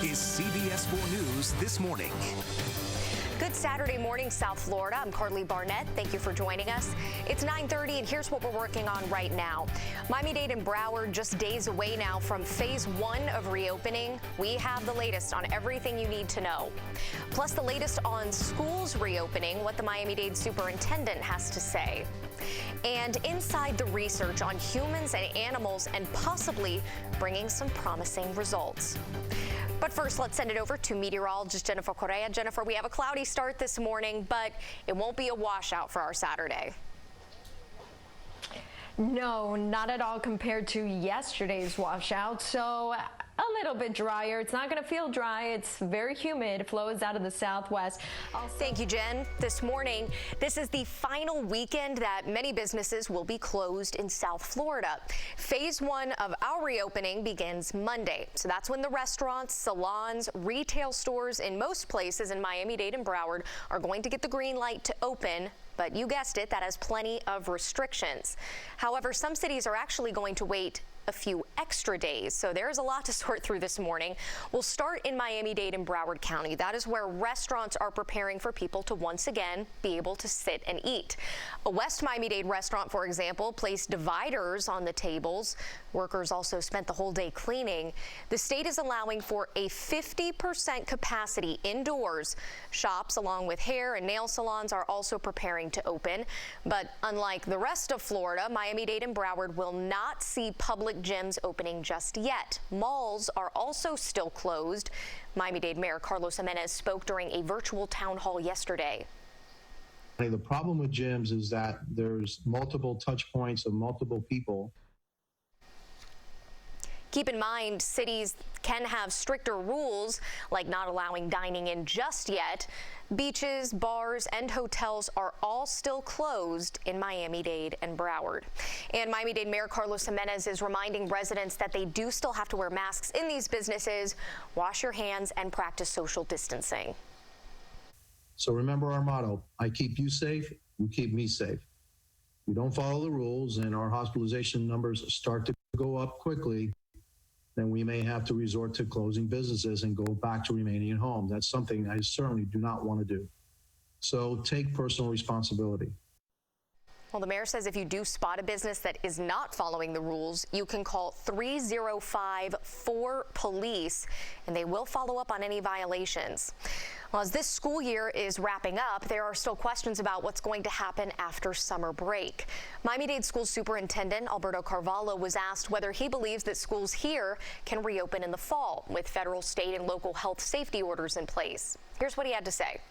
is CBS 4 News This Morning. Good Saturday morning, South Florida. I'm Carly Barnett. Thank you for joining us. It's 9:30, and here's what we're working on right now. Miami-Dade and Broward just days away now from phase 1 of reopening. We have the latest on everything you need to know. Plus, the latest on schools reopening, what the Miami-Dade superintendent has to say. And inside the research on humans and animals and possibly bringing some promising results. But first, let's send it over to meteorologist Jennifer Correa. Jennifer, we have a cloudy start this morning, but it won't be a washout for our Saturday. No, not at all compared to yesterday's washout. So a little bit drier. It's not going to feel dry. It's very humid. It flows out of the southwest. Thank you, Jen. This morning, this is the final weekend that many businesses will be closed in South Florida. Phase 1 of our reopening begins Monday. So that's when the restaurants, salons, retail stores in most places in Miami-Dade and Broward are going to get the green light to open. But you guessed it, that has plenty of restrictions. However, some cities are actually going to wait a few extra days, so there's a lot to sort through this morning. We'll start in Miami-Dade and Broward County. That is where restaurants are preparing for people to once again be able to sit and eat. A West Miami-Dade restaurant, for example, placed dividers on the tables. Workers also spent the whole day cleaning. The state is allowing for a 50% capacity indoors. Shops, along with hair and nail salons, are also preparing to open. But unlike the rest of Florida, Miami-Dade and Broward will not see public gyms opening just yet. Malls are also still closed. Miami-Dade Mayor Carlos Jimenez spoke during a virtual town hall yesterday. The problem with gyms is that there's multiple touch points of multiple people. Keep in mind, cities can have stricter rules, like not allowing dining in just yet. Beaches, bars, and hotels are all still closed in Miami-Dade and Broward. And Miami-Dade Mayor Carlos Jimenez is reminding residents that they do still have to wear masks in these businesses, wash your hands, and practice social distancing. So remember our motto, I keep you safe, you keep me safe. You don't follow the rules and our hospitalization numbers start to go up quickly, then we may have to resort to closing businesses and go back to remaining at home. That's something I certainly do not want to do. So take personal responsibility. Well, the mayor says if you do spot a business that is not following the rules, you can call 305-4POLICE, and they will follow up on any violations. Well, as this school year is wrapping up, there are still questions about what's going to happen after summer break. Miami-Dade School Superintendent Alberto Carvalho was asked whether he believes that schools here can reopen in the fall with federal, state, and local health safety orders in place. Here's what he had to say.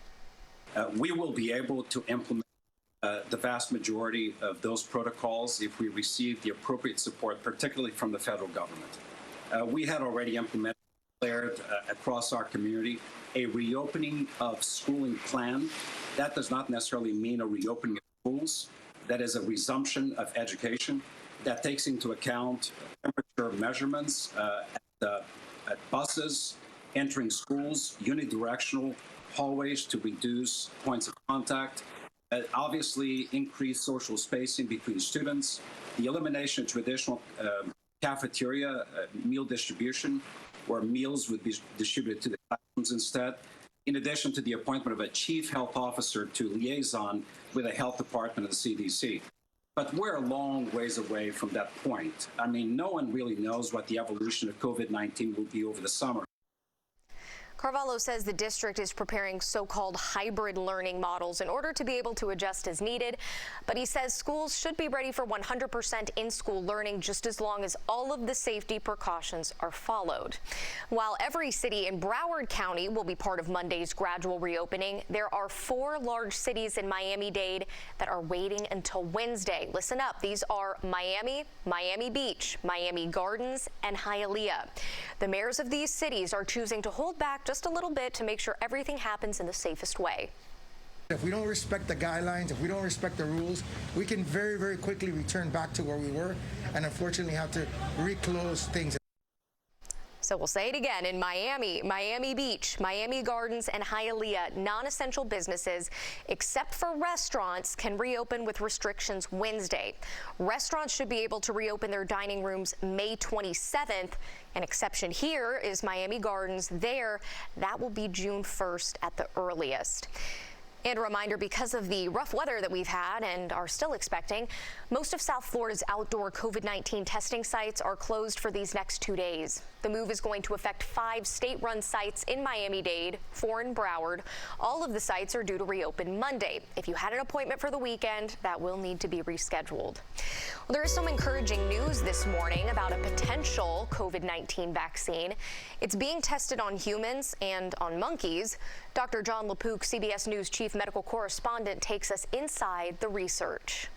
We will be able to implement the vast majority of those protocols if we receive the appropriate support, particularly from the federal government. We had already implemented across our community a reopening of schooling plan. That does not necessarily mean a reopening of schools. That is a resumption of education that takes into account temperature measurements at buses, entering schools, unidirectional hallways to reduce points of contact, obviously increase social spacing between students, the elimination of traditional cafeteria meal distribution, where meals would be distributed to the classrooms instead, in addition to the appointment of a chief health officer to liaison with the health department of the CDC. But we're a long ways away from that point. I mean, no one really knows what the evolution of COVID-19 will be over the summer. Carvalho says the district is preparing so-called hybrid learning models in order to be able to adjust as needed. But he says schools should be ready for 100% in-school learning just as long as all of the safety precautions are followed. While every city in Broward County will be part of Monday's gradual reopening, there are 4 large cities in Miami-Dade that are waiting until Wednesday. Listen up. These are Miami, Miami Beach, Miami Gardens, and Hialeah. The mayors of these cities are choosing to hold back just a little bit to make sure everything happens in the safest way. If we don't respect the guidelines, if we don't respect the rules, we can very, very quickly return back to where we were and unfortunately have to reclose things. So we'll say it again, in Miami, Miami Beach, Miami Gardens, and Hialeah, non-essential businesses, except for restaurants, can reopen with restrictions Wednesday. Restaurants should be able to reopen their dining rooms May 27th. An exception here is Miami Gardens. There, that will be June 1st at the earliest. And a reminder, because of the rough weather that we've had and are still expecting, most of South Florida's outdoor COVID-19 testing sites are closed for these next 2 days. The move is going to affect 5 state-run sites in Miami-Dade, 4 in Broward. All of the sites are due to reopen Monday. If you had an appointment for the weekend, that will need to be rescheduled. Well, there is some encouraging news this morning about a potential COVID-19 vaccine. It's being tested on humans and on monkeys. Dr. John LaPook, CBS News chief medical correspondent, takes us inside the research.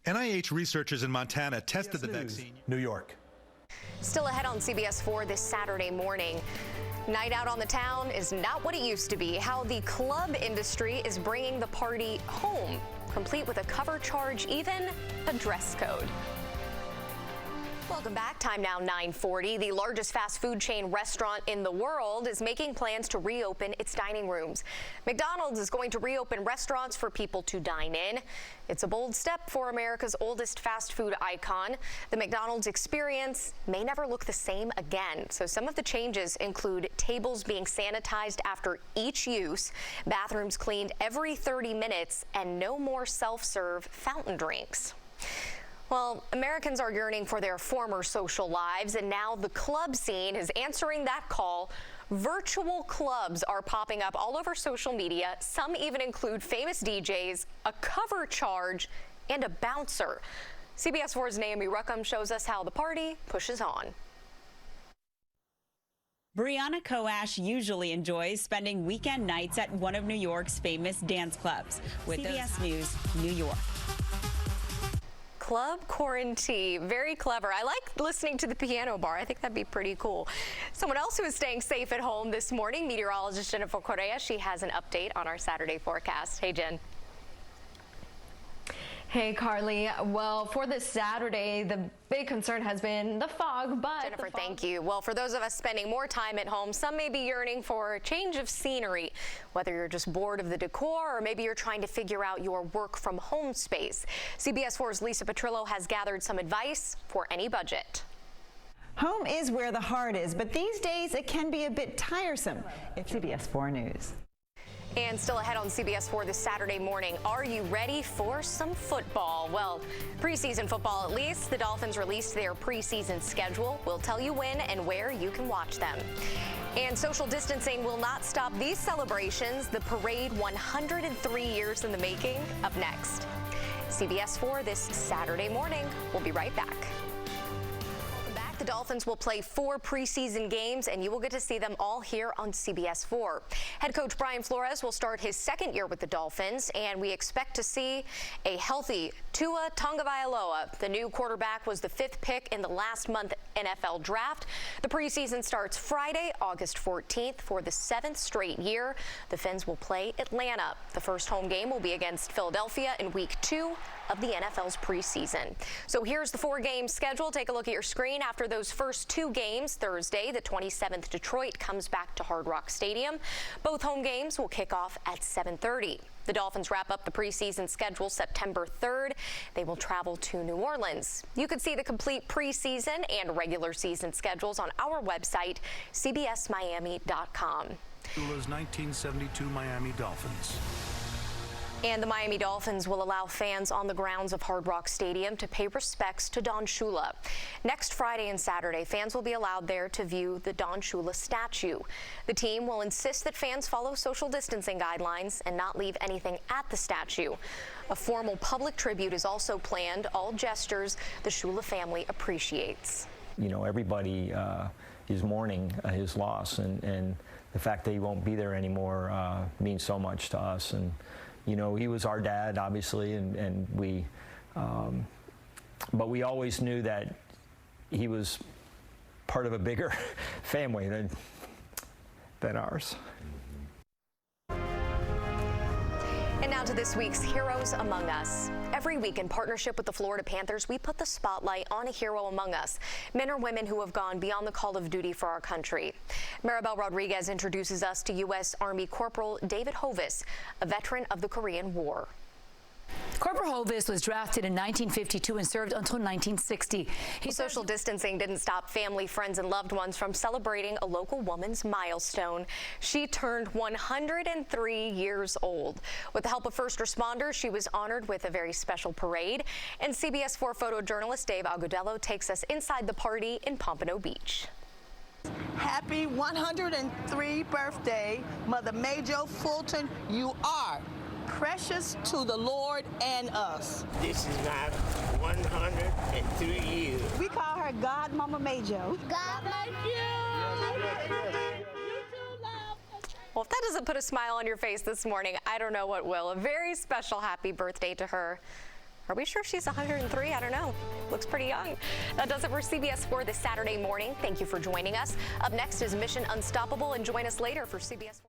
NIH researchers in Montana tested the vaccine. New York. Still ahead on CBS 4 this Saturday morning. Night out on the town is not what it used to be. How the club industry is bringing the party home, complete with a cover charge, even a dress code. Welcome back. Time now 9:40. The largest fast food chain restaurant in the world is making plans to reopen its dining rooms. McDonald's is going to reopen restaurants for people to dine in. It's a bold step for America's oldest fast food icon. The McDonald's experience may never look the same again. So some of the changes include tables being sanitized after each use, bathrooms cleaned every 30 minutes, and no more self-serve fountain drinks. Well, Americans are yearning for their former social lives, and now the club scene is answering that call. Virtual clubs are popping up all over social media. Some even include famous DJs, a cover charge, and a bouncer. CBS 4's Naomi Ruckham shows us how the party pushes on. Brianna Coash usually enjoys spending weekend nights at one of New York's famous dance clubs. With CBS News, New York. Club quarantine, very clever. I like listening to the piano bar. I think that'd be pretty cool. Someone else who is staying safe at home this morning, meteorologist Jennifer Correa. She has an update on our Saturday forecast. Hey, Jen. Hey, Carly. Well, for this Saturday, the big concern has been the fog, but... Jennifer, thank you. Well, for those of us spending more time at home, some may be yearning for a change of scenery, whether you're just bored of the decor or maybe you're trying to figure out your work from home space. CBS 4's Lisa Petrillo has gathered some advice for any budget. Home is where the heart is, but these days it can be a bit tiresome. CBS 4 News. And still ahead on CBS 4 this Saturday morning, are you ready for some football? Well, preseason football at least. The Dolphins released their preseason schedule. We'll tell you when and where you can watch them. And social distancing will not stop these celebrations. The parade 103 years in the making up next. CBS 4 this Saturday morning. We'll be right back. The Dolphins will play 4 preseason games, and you will get to see them all here on CBS 4. Head coach Brian Flores will start his 2nd year with the Dolphins, and we expect to see a healthy Tua Tagovailoa. The new quarterback was the 5th pick in the last month NFL draft. The preseason starts Friday, August 14th for the 7th straight year. The Fins will play Atlanta. The first home game will be against Philadelphia in week 2 of the NFL's preseason. So here's the 4-game schedule. Take a look at your screen. After those first 2 games, Thursday, the 27th, Detroit comes back to Hard Rock Stadium. Both home games will kick off at 7:30. The Dolphins wrap up the preseason schedule September 3rd. They will travel to New Orleans. You can see the complete preseason and regular season schedules on our website, cbsmiami.com. Shula's 1972 Miami Dolphins. And the Miami Dolphins will allow fans on the grounds of Hard Rock Stadium to pay respects to Don Shula. Next Friday and Saturday, fans will be allowed there to view the Don Shula statue. The team will insist that fans follow social distancing guidelines and not leave anything at the statue. A formal public tribute is also planned, all gestures the Shula family appreciates. You know, everybody is mourning his loss, and the fact that he won't be there anymore means so much to us. And you know, he was our dad, obviously, and we, but we always knew that he was part of a bigger family than ours. And now Now to this week's Heroes Among Us. Every week in partnership with the Florida Panthers, we put the spotlight on a hero among us, men or women who have gone beyond the call of duty for our country. Maribel Rodriguez introduces us to U.S. Army Corporal David Hovis, a veteran of the Korean War. Corporal Hovis was drafted in 1952 and served until 1960. Social distancing didn't stop family, friends, and loved ones from celebrating a local woman's milestone. She turned 103 years old. With the help of first responders, she was honored with a very special parade. And CBS 4 photojournalist Dave Agudelo takes us inside the party in Pompano Beach. Happy 103 birthday, Mother Major Fulton. You are precious to the Lord and us. This is my 103 years. We call her God Mama Major. God bless you. Well, if that doesn't put a smile on your face this morning, I don't know what will. A very special happy birthday to her. Are we sure she's 103? I don't know. Looks pretty young. That does it for CBS 4 this Saturday morning. Thank you for joining us. Up next is Mission Unstoppable, and join us later for CBS 4.